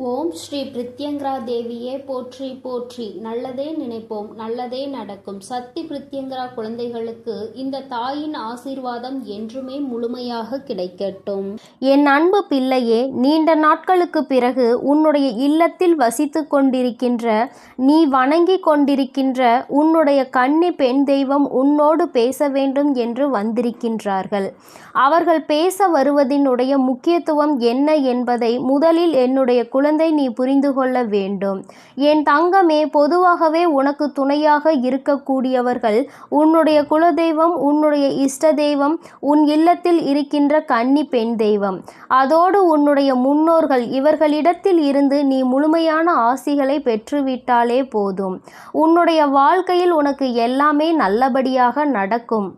ஓம் ஸ்ரீ பிரித்யங்கரா தேவியே போற்றி போற்றி. நல்லதே நினைப்போம், நல்லதே நடக்கும். சக்தி பிரித்யங்கரா குழந்தைகளுக்கு இந்த தாயின் ஆசீர்வாதம் என்றுமே முழுமையாக கிடைக்கட்டும். என் அன்பு பிள்ளையே, நீண்ட நாட்களுக்கு பிறகு உன்னுடைய இல்லத்தில் வசித்து கொண்டிருக்கின்ற, நீ வணங்கி கொண்டிருக்கின்ற உன்னுடைய கன்னி பெண் தெய்வம் உன்னோடு பேச வேண்டும் என்று வந்திருக்கின்றார்கள். அவர்கள் பேச வருவதினுடைய முக்கியத்துவம் என்ன என்பதை முதலில் என்னுடைய குழந்தை நீ புரிந்து கொள்ள வேண்டும். என் தங்கமே, பொதுவாகவே உனக்கு துணையாக இருக்கக்கூடியவர்கள் உன்னுடைய குலதெய்வம், உன்னுடைய இஷ்ட தெய்வம், உன் இல்லத்தில் இருக்கின்ற கன்னி பெண் தெய்வம், அதோடு உன்னுடைய முன்னோர்கள். இவர்களிடத்தில் இருந்து நீ முழுமையான ஆசிகளை பெற்றுவிட்டாலே போதும். உன்னுடைய வாழ்க்கையில் உனக்கு எல்லாமே நல்லபடியாக நடக்கும்.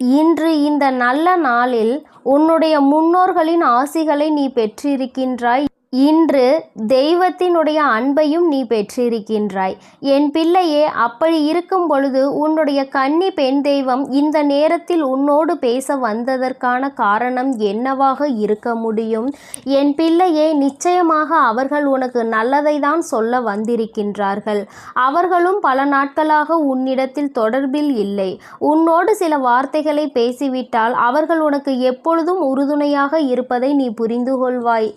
இன்று இந்த நல்ல நாளில் உன்னுடைய முன்னோர்களின் ஆசிகளை நீ பெற்றிருக்கின்றாய். இன்று தெய்வத்தினுடைய அன்பையும் நீ பெற்றிருக்கின்றாய். என் பிள்ளையே, அப்படி இருக்கும் பொழுது உன்னுடைய கன்னி பெண் தெய்வம் இந்த நேரத்தில் உன்னோடு பேச வந்ததற்கான காரணம் என்னவாக இருக்க முடியும்? என் பிள்ளையே, நிச்சயமாக அவர்கள் உனக்கு நல்லதை தான் சொல்ல வந்திருக்கின்றார்கள். அவர்களும் பல நாட்களாக உன்னிடத்தில் தொடர்பில் இல்லை. உன்னோடு சில வார்த்தைகளை பேசிவிட்டால் அவர்கள் உனக்கு எப்பொழுதும் உறுதுணையாக இருப்பதை நீ புரிந்து கொள்வாய்.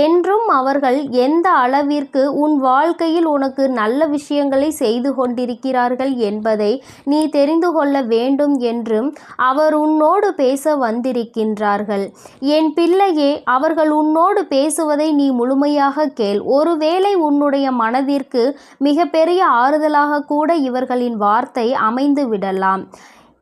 என்றும் அவர்கள் எந்த அளவிற்கு உன் வாழ்க்கையில் உனக்கு நல்ல விஷயங்களை செய்து கொண்டிருக்கிறார்கள் என்பதை நீ தெரிந்து கொள்ள வேண்டும் என்றும் அவர் உன்னோடு பேச வந்திருக்கின்றார்கள். என் பிள்ளையே, அவர்கள் உன்னோடு பேசுவதை நீ முழுமையாக கேள். ஒருவேளை உன்னுடைய மனதிற்கு மிகப்பெரிய ஆறுதலாக கூட இவர்களின் வார்த்தை அமைந்து விடலாம்.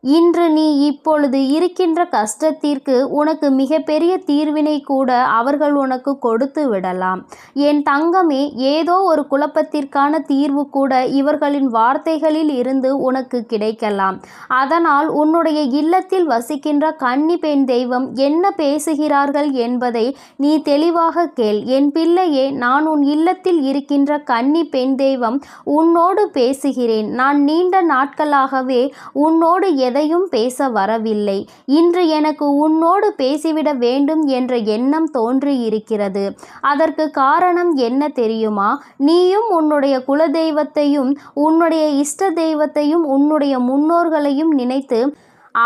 இன்று நீ இப்பொழுது இருக்கின்ற கஷ்டத்திற்கு உனக்கு மிகப்பெரிய தீர்வினை கூட அவர்கள் உனக்கு கொடுத்து விடலாம். என் தங்கமே, ஏதோ ஒரு குழப்பத்திற்கான தீர்வு கூட இவர்களின் வார்த்தைகளில் இருந்து உனக்கு கிடைக்கலாம். அதனால் உன்னுடைய இல்லத்தில் வசிக்கின்ற கன்னி பெண் தெய்வம் என்ன பேசுகிறார்கள் என்பதை நீ தெளிவாக கேள். என் பிள்ளையே, நான் உன் இல்லத்தில் இருக்கின்ற கன்னி பெண் தெய்வம் உன்னோடு பேசுகிறேன். நான் நீண்ட நாட்களாகவே உன்னோடு எதையும் பேச வரவில்லை. இன்று எனக்கு உன்னோடு பேசிவிட வேண்டும் என்ற எண்ணம் தோன்றியிருக்கிறது. அதற்கு காரணம் என்ன தெரியுமா? நீயும் உன்னுடைய குலதெய்வத்தையும், உன்னுடைய இஷ்ட தெய்வத்தையும், உன்னுடைய முன்னோர்களையும் நினைத்து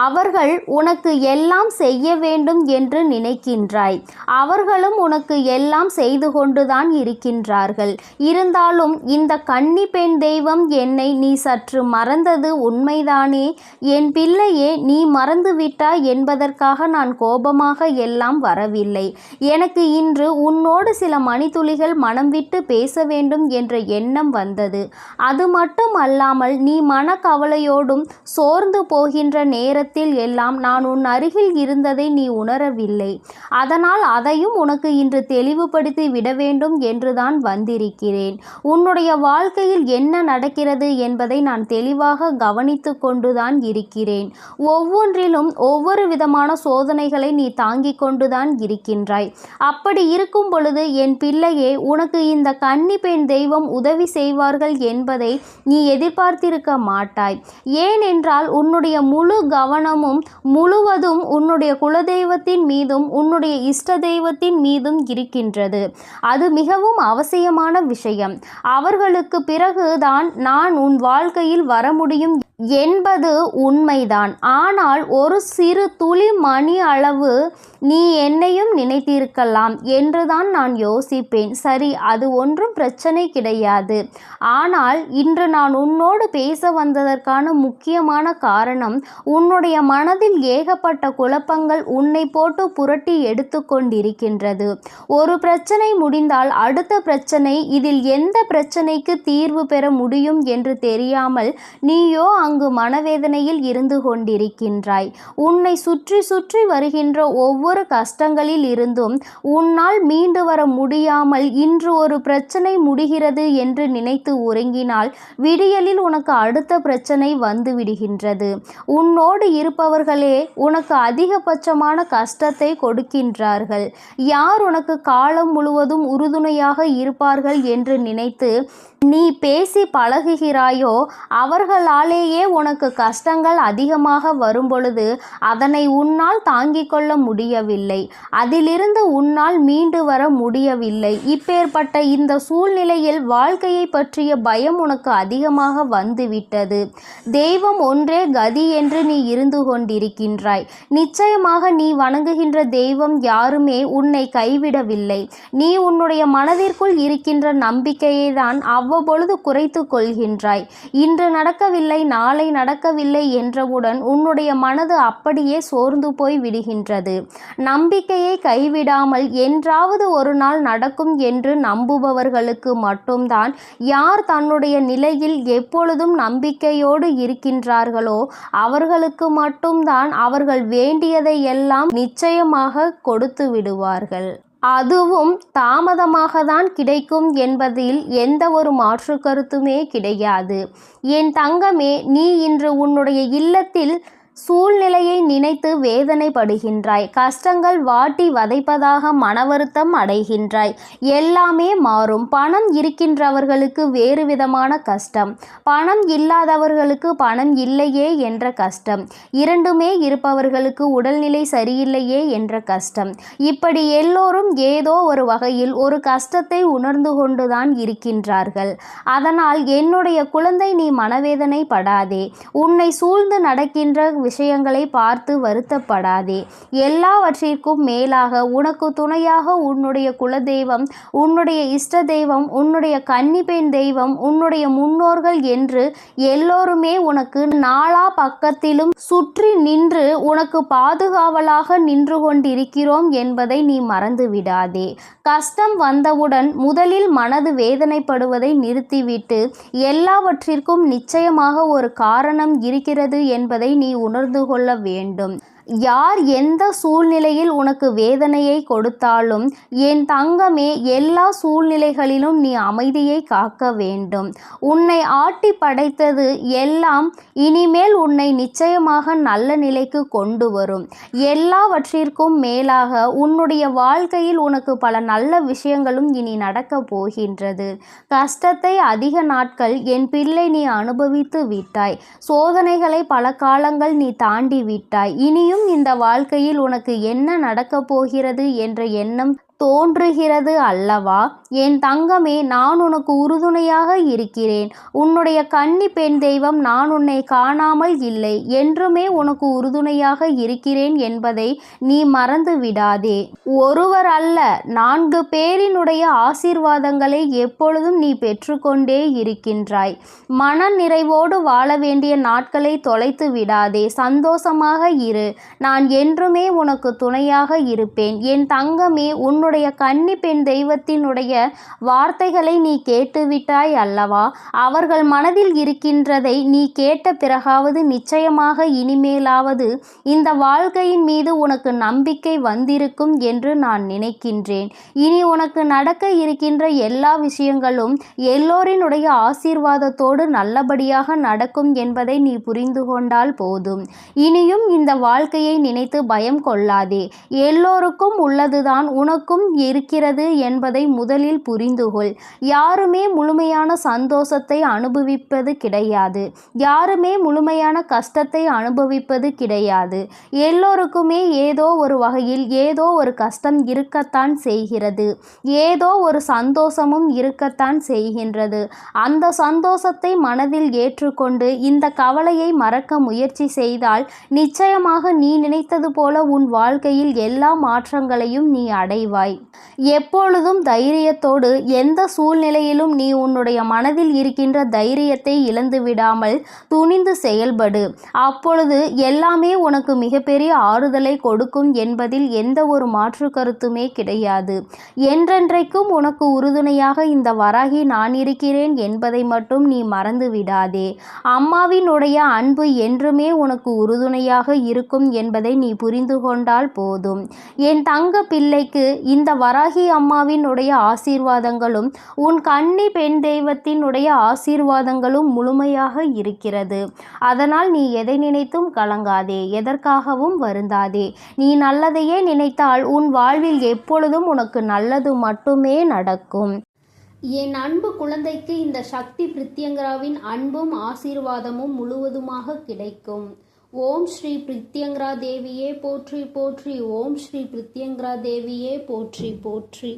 அவர்கள் உனக்கு எல்லாம் செய்ய வேண்டும் என்று நினைக்கின்றாய். அவர்களும் உனக்கு எல்லாம் செய்து கொண்டுதான் இருக்கின்றார்கள். இருந்தாலும் இந்த கன்னி பெண் தெய்வம் என்னை நீ சற்று மறந்தது உண்மைதானே? என் பிள்ளையே, நீ மறந்துவிட்டாய் என்பதற்காக நான் கோபமாக எல்லாம் வரவில்லை. எனக்கு இன்று உன்னோடு சில மணித்துளிகள் மனம் விட்டு பேச வேண்டும் என்ற எண்ணம் வந்தது. அது மட்டும் அல்லாமல் நீ மனக்கவலையோடும் சோர்ந்து போகின்ற நேரத்தில் எல்லாம் நான் உன் அருகில் இருந்ததை நீ உணரவில்லை. அதனால் அதையும் உனக்கு இன்று தெளிவுபடுத்தி விட வேண்டும் என்றுதான் வந்திருக்கிறேன். உன்னுடைய வாழ்க்கையில் என்ன நடக்கிறது என்பதை நான் தெளிவாக கவனித்து கொண்டுதான் இருக்கிறேன். ஒவ்வொன்றிலும் ஒவ்வொரு விதமான சோதனைகளை நீ தாங்கிக் கொண்டுதான் இருக்கின்றாய். அப்படி இருக்கும் பொழுது என் பிள்ளையே, உனக்கு இந்த கன்னி பெண் தெய்வம் உதவி செய்வார்கள் என்பதை நீ எதிர்பார்த்திருக்க மாட்டாய். ஏனென்றால் உன்னுடைய முழு கவனமும் முழுவதும் உன்னுடைய குலதெய்வத்தின் மீதும் உன்னுடைய இஷ்ட தெய்வத்தின் மீதும் இருக்கின்றது. அது மிகவும் அவசியமான விஷயம். அவர்களுக்கு பிறகுதான் நான் உன் வாழ்க்கையில் வர முடியும் என்பது உண்மைதான். ஆனால் ஒரு சிறு துளி மணி அளவு நீ என்னையும் நினைத்திருக்கலாம் என்றுதான் நான் யோசிப்பேன். சரி, அது ஒன்றும் பிரச்சனை கிடையாது. ஆனால் இன்று நான் உன்னோடு பேச வந்ததற்கான முக்கியமான காரணம், உன்னுடைய மனதில் ஏகப்பட்ட குழப்பங்கள் உன்னை போட்டு புரட்டி எடுத்து கொண்டிருக்கின்றது. ஒரு பிரச்சனை முடிந்தால் அடுத்த பிரச்சனை, இதில் எந்த பிரச்சனைக்கு தீர்வு பெற முடியும் என்று தெரியாமல் நீயோ அங்கு மனவேதனையில் இருந்து கொண்டிருக்கின்றாய். உன்னை சுற்றி சுற்றி வருகின்ற ஒவ்வொரு கஷ்டங்களில் இருந்தும் உன்னால் மீண்டு வர முடியாமல் இன்று ஒரு பிரச்சனை முடிகிறது என்று நினைத்து உறங்கினால் விடியலில் உனக்கு அடுத்த பிரச்சனை வந்து விடுகின்றது. உன்னோடு இருப்பவர்களே உனக்கு அதிகபட்சமான கஷ்டத்தை கொடுக்கின்றார்கள். யார் உனக்கு காலம் முழுவதும் உறுதுணையாக இருப்பார்கள் என்று நினைத்து நீ பேசி பழகுகிறாயோ அவர்களாலேயே உண்மையிலேயே உனக்கு கஷ்டங்கள் அதிகமாக வரும்பொழுது அதனை உன்னால் தாங்கிக் கொள்ள முடியவில்லை, அதிலிருந்து உன்னால் மீண்டு வர முடியவில்லை. இப்பேற்பட்ட இந்த சூழ்நிலையில் வாழ்க்கையை பற்றிய பயம் உனக்கு அதிகமாக வந்துவிட்டது. தெய்வம் ஒன்றே கதி என்று நீ இருந்து கொண்டிருக்கின்றாய். நிச்சயமாக நீ வணங்குகின்ற தெய்வம் யாருமே உன்னை கைவிடவில்லை. நீ உன்னுடைய மனதிற்குள் இருக்கின்ற நம்பிக்கையை தான் அவ்வப்பொழுது குறைத்து கொள்கின்றாய். இன்று நடக்கவில்லை, நாளை நடக்கவில்லை என்றவுடன் உன்னுடைய மனது அப்படியே சோர்ந்து போய் விடுகின்றது. நம்பிக்கையை கைவிடாமல் என்றாவது ஒரு நாள் நடக்கும் என்று நம்புபவர்களுக்கு மட்டும்தான், யார் தன்னுடைய நிலையில் எப்பொழுதும் நம்பிக்கையோடு இருக்கின்றார்களோ அவர்களுக்கு மட்டும்தான் அவர்கள் வேண்டியதை எல்லாம் நிச்சயமாக கொடுத்து விடுவார்கள். அதுவும் தாமதமாக தான் கிடைக்கும் என்பதில் எந்த ஒரு மாற்று கருத்துமே கிடையாது. என் தங்கமே, நீ இன்று உன்னுடைய இல்லத்தில் சூழ்நிலையை நினைத்து வேதனைப்படுகின்றாய். கஷ்டங்கள் வாட்டி வதைப்பதாக மனவருத்தம் அடைகின்றாய். எல்லாமே மாறும். பணம் இருக்கின்றவர்களுக்கு வேறு விதமான கஷ்டம், பணம் இல்லாதவர்களுக்கு பணம் இல்லையே என்ற கஷ்டம், இரண்டுமே இருப்பவர்களுக்கு உடல்நிலை சரியில்லையே என்ற கஷ்டம். இப்படி எல்லோரும் ஏதோ ஒரு வகையில் ஒரு கஷ்டத்தை உணர்ந்து கொண்டுதான் இருக்கின்றார்கள். அதனால் என்னுடைய குழந்தை, நீ மனவேதனை படாதே. உன்னை சூழ்ந்து நடக்கின்ற விஷயங்களை பார்த்து வருத்தப்படாதே. எல்லாவற்றிற்கும் மேலாக உனக்கு துணையாக உன்னுடைய குலதெய்வம், உன்னுடைய இஷ்ட தெய்வம், உன்னுடைய கன்னிப்பெண் தெய்வம், உன்னுடைய முன்னோர்கள் என்று எல்லோருமே உனக்கு நாலா பக்கத்திலும் சுற்றி நின்று உனக்கு பாதுகாவலாக நின்று கொண்டிருக்கிறோம் என்பதை நீ மறந்து விடாதே. கஷ்டம் வந்தவுடன் முதலில் மனது வேதனைப்படுவதை நிறுத்திவிட்டு எல்லாவற்றிற்கும் நிச்சயமாக ஒரு காரணம் இருக்கிறது என்பதை நீ உணர்ந்து கொள்ள வேண்டும். யார் எந்த சூழ்நிலையில் உனக்கு வேதனையை கொடுத்தாலும் என் தங்கமே, எல்லா சூழ்நிலைகளிலும் நீ அமைதியை காக்க வேண்டும். உன்னை ஆட்டி படைத்தது எல்லாம் இனிமேல் உன்னை நிச்சயமாக நல்ல நிலைக்கு கொண்டு வரும். எல்லாவற்றிற்கும் மேலாக உன்னுடைய வாழ்க்கையில் உனக்கு பல நல்ல விஷயங்களும் இனி நடக்கப் போகின்றது. கஷ்டத்தை அதிக நாட்கள் என் பிள்ளை நீ அனுபவித்து விட்டாய். சோதனைகளை பல காலங்கள் நீ தாண்டி விட்டாய். இனியும் இந்த வாழ்க்கையில் உனக்கு என்ன நடக்கப் போகிறது என்ற எண்ணம் தோன்றுகிறது அல்லவா? என் தங்கமே, நான் உனக்கு உறுதுணையாக இருக்கிறேன். உன்னுடைய கன்னி பெண் தெய்வம் நான் உன்னை காணாமல் இல்லை, என்றுமே உனக்கு உறுதுணையாக இருக்கிறேன் என்பதை நீ மறந்து விடாதே. ஒருவர் அல்ல, 4 பேரினுடைய ஆசீர்வாதங்களை எப்பொழுதும் நீ பெற்றுக்கொண்டே இருக்கின்றாய். மன நிறைவோடு வாழ வேண்டிய நாட்களை தொலைத்து விடாதே. சந்தோஷமாக இரு. நான் என்றுமே உனக்கு துணையாக இருப்பேன். என் தங்கமே, உன்னுடைய கன்னி பெண் தெய்வத்தினுடைய வார்த்தைகளை நீ கேட்டுவிட்டாய் அல்லவா? அவர்கள் மனதில் இருக்கின்றதை நீ கேட்ட பிறகாவது நிச்சயமாக இனிமேலாவது இந்த வாழ்க்கையின் மீது உனக்கு நம்பிக்கை வந்திருக்கும் என்று நான் நினைக்கின்றேன். இனி உனக்கு நடக்க இருக்கின்ற எல்லா விஷயங்களும் எல்லோரினுடைய ஆசீர்வாதத்தோடு நல்லபடியாக நடக்கும் என்பதை நீ புரிந்து கொண்டால் போதும். இனியும் இந்த வாழ்க்கையை நினைத்து பயம் கொள்ளாதே. எல்லோருக்கும் உள்ளதுதான் உனக்கும் இருக்கிறது என்பதை முதலில் புரிந்துகொள். யாருமே முழுமையான சந்தோஷத்தை அனுபவிப்பது கிடையாது. யாருமே முழுமையான கஷ்டத்தை அனுபவிப்பது கிடையாது. எல்லோருக்குமே ஏதோ ஒரு வகையில் ஏதோ ஒரு கஷ்டம் இருக்கத்தான் செய்கிறது. ஏதோ ஒரு சந்தோஷமும் இருக்கத்தான் செய்கின்றது. அந்த சந்தோஷத்தை மனதில் ஏற்றுக்கொண்டு இந்த கவலையை மறக்க முயற்சி செய்தால் நிச்சயமாக நீ நினைத்தது போல உன் வாழ்க்கையில் எல்லா மாற்றங்களையும் நீ அடைவாய். எப்பொழுதும் தைரியத்தோடு எந்த சூழ்நிலையிலும் நீ உன்னுடைய மனதில் இருக்கின்ற தைரியத்தை இழந்து விடாமல் துணிந்து செயல்படு. அப்பொழுது எல்லாமே உனக்கு மிகப்பெரிய ஆறுதலை கொடுக்கும் என்பதில் எந்த ஒரு மாற்று கருத்துமே கிடையாது. என்றென்றைக்கும் உனக்கு உறுதுணையாக இந்த வராகி நான் இருக்கிறேன் என்பதை மட்டும் நீ மறந்து விடாதே. அம்மாவினுடைய அன்பு என்றுமே உனக்கு உறுதுணையாக இருக்கும் என்பதை நீ புரிந்து கொண்டால் போதும். என் தங்க பிள்ளைக்கு இந்த வராகி அம்மாவினுடைய ஆசீர்வாதங்களும் உன் கன்னி பெண் தெய்வத்தினுடைய ஆசீர்வாதங்களும் முழுமையாக இருக்கிறது. அதனால் நீ எதை நினைத்தும் கலங்காதே, எதற்காகவும் வருந்தாதே. நீ நல்லதையே நினைத்தால் உன் வாழ்வில் எப்பொழுதும் உனக்கு நல்லது மட்டுமே நடக்கும். என் அன்பு குழந்தைக்கு இந்த சக்தி பிரித்யங்கராவின் அன்பும் ஆசீர்வாதமும் முழுவதுமாக கிடைக்கும். ஓம் ஸ்ரீ பிரித்யங்கரா தேவியே போற்றி போற்றி. ஓம் ஸ்ரீ பிரித்யங்கரா தேவியே போற்றி போற்றி.